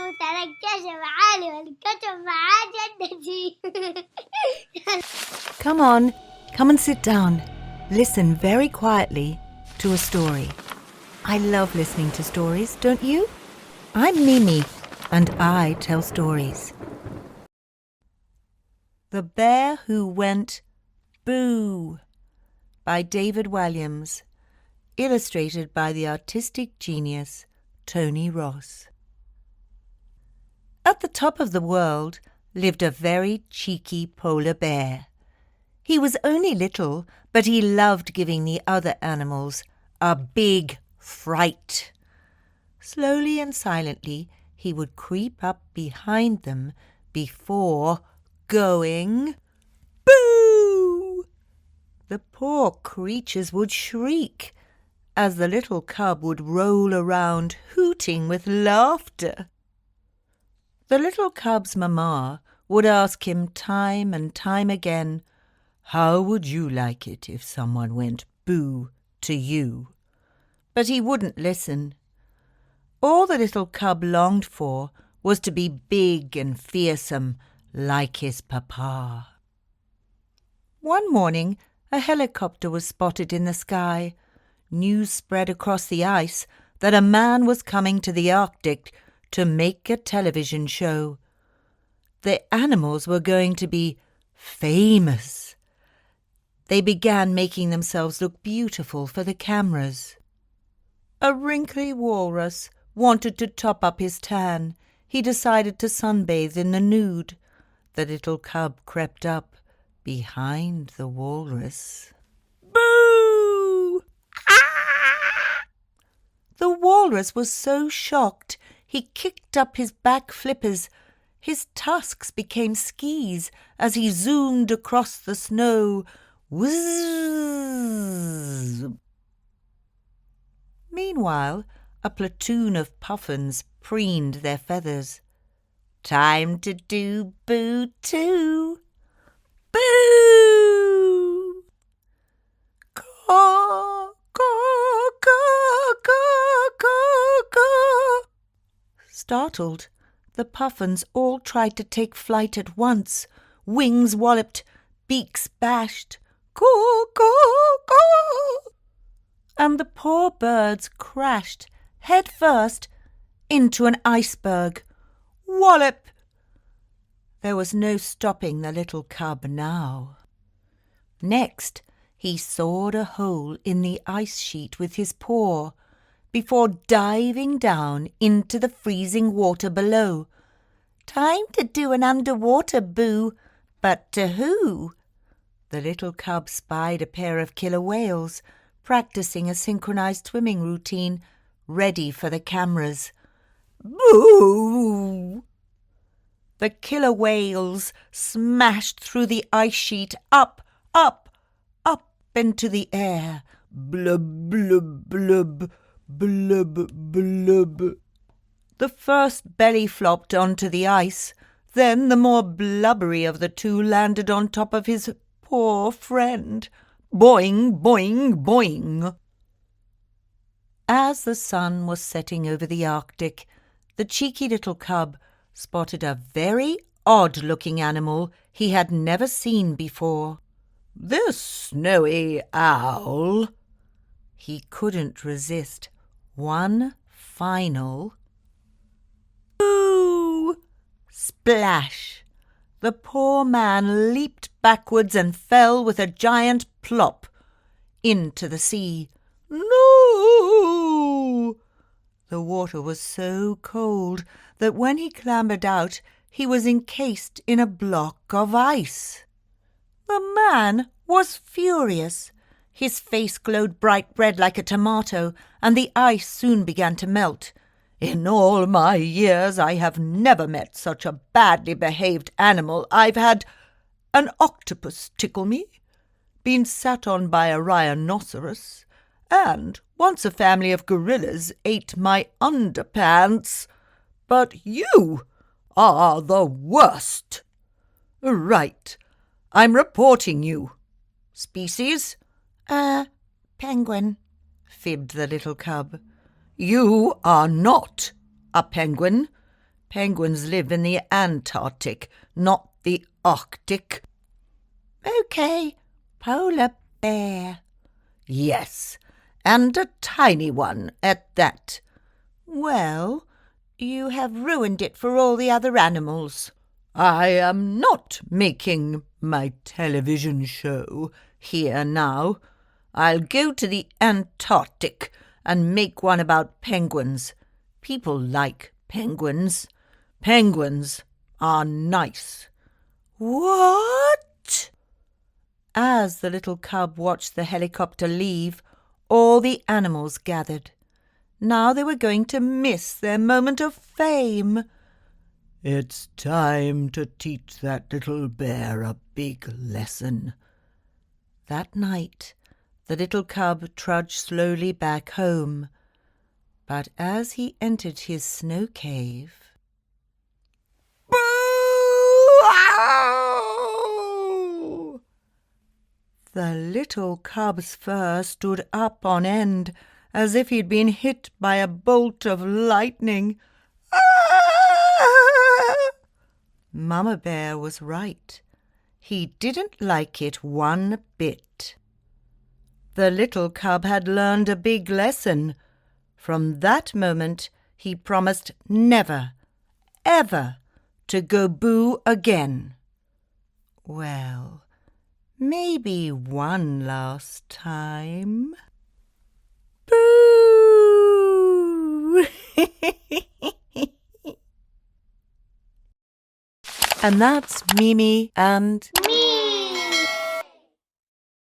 متنكشة معالي والكتب معاه جدتي. Come on, come and sit down. Listen very quietly to a story. I love listening to stories, don't you? I'm Mimi, and I tell stories. The Bear Who Went Boo by David Walliams, illustrated by the artistic genius Tony Ross. At the top of the world lived a very cheeky polar bear. He was only little, but he loved giving the other animals a big fright. Slowly and silently he would creep up behind them before going boo. The poor creatures would shriek as the little cub would roll around hooting with laughter. The little cub's mamma would ask him time and time again, "How would you like it if someone went boo to you?" But he wouldn't listen. All the little cub longed for was to be big and fearsome like his papa. One morning a helicopter was spotted in the sky. News spread across the ice that a man was coming to the Arctic to make a television show. The animals were going to be famous. They began making themselves look beautiful for the cameras. A wrinkly walrus wanted to top up his tan. He decided to sunbathe in the nude. The little cub crept up behind the walrus. Boo! Ah! The walrus was so shocked he kicked up his back flippers. His tusks became skis as he zoomed across the snow. Whizz! Meanwhile, a platoon of puffins preened their feathers. Time to do boo too. Boo! Caw, caw, caw, caw, caw, caw. Startled, the puffins all tried to take flight at once. Wings walloped, beaks bashed. Caw, caw, caw. And the poor birds crashed head first into an iceberg. Wallop! There was no stopping the little cub now. Next, he sawed a hole in the ice sheet with his paw before diving down into the freezing water below. Time to do an underwater boo, but to who? The little cub spied a pair of killer whales practicing a synchronized swimming routine, ready for the cameras. Boo! The killer whales smashed through the ice sheet, up, up, up into the air. Blub, blub, blub, blub, blub. The first belly flopped onto the ice. Then the more blubbery of the two landed on top of his poor friend. Boing, boing, boing. As the sun was setting over the Arctic, the cheeky little cub spotted a very odd-looking animal he had never seen before. "This snowy owl." He couldn't resist one final boo! Splash! The poor man leaped backwards and fell with a giant plop into the sea. No! The water was so cold that when he clambered out, he was encased in a block of ice. The man was furious. His face glowed bright red like a tomato, and the ice soon began to melt. "In all my years I have never met such a badly behaved animal. I've had an octopus tickle me, been sat on by a rhinoceros, and once a family of gorillas ate my underpants. But you are the worst. Right, I'm reporting you. Species?" Penguin," fibbed the little cub. "You are not a penguin. Penguins live in the Antarctic, not the Arctic. OK, polar bear. Yes, and a tiny one at that. Well, you have ruined it for all the other animals. I am not making my television show here now. I'll go to the Antarctic and make one about penguins. People like penguins. Penguins are nice. What? As the little cub watched the helicopter leave, all the animals gathered. Now they were going to miss their moment of fame. It's time to teach that little bear a big lesson. That night, the little cub trudged slowly back home. But as he entered his snow cave... Boo! The little cub's fur stood up on end, as if he'd been hit by a bolt of lightning. Mama Bear was right. He didn't like it one bit. The little cub had learned a big lesson. From that moment, he promised never, ever to go boo again. Well, maybe one last time. Boo! And that's Mimi and Me.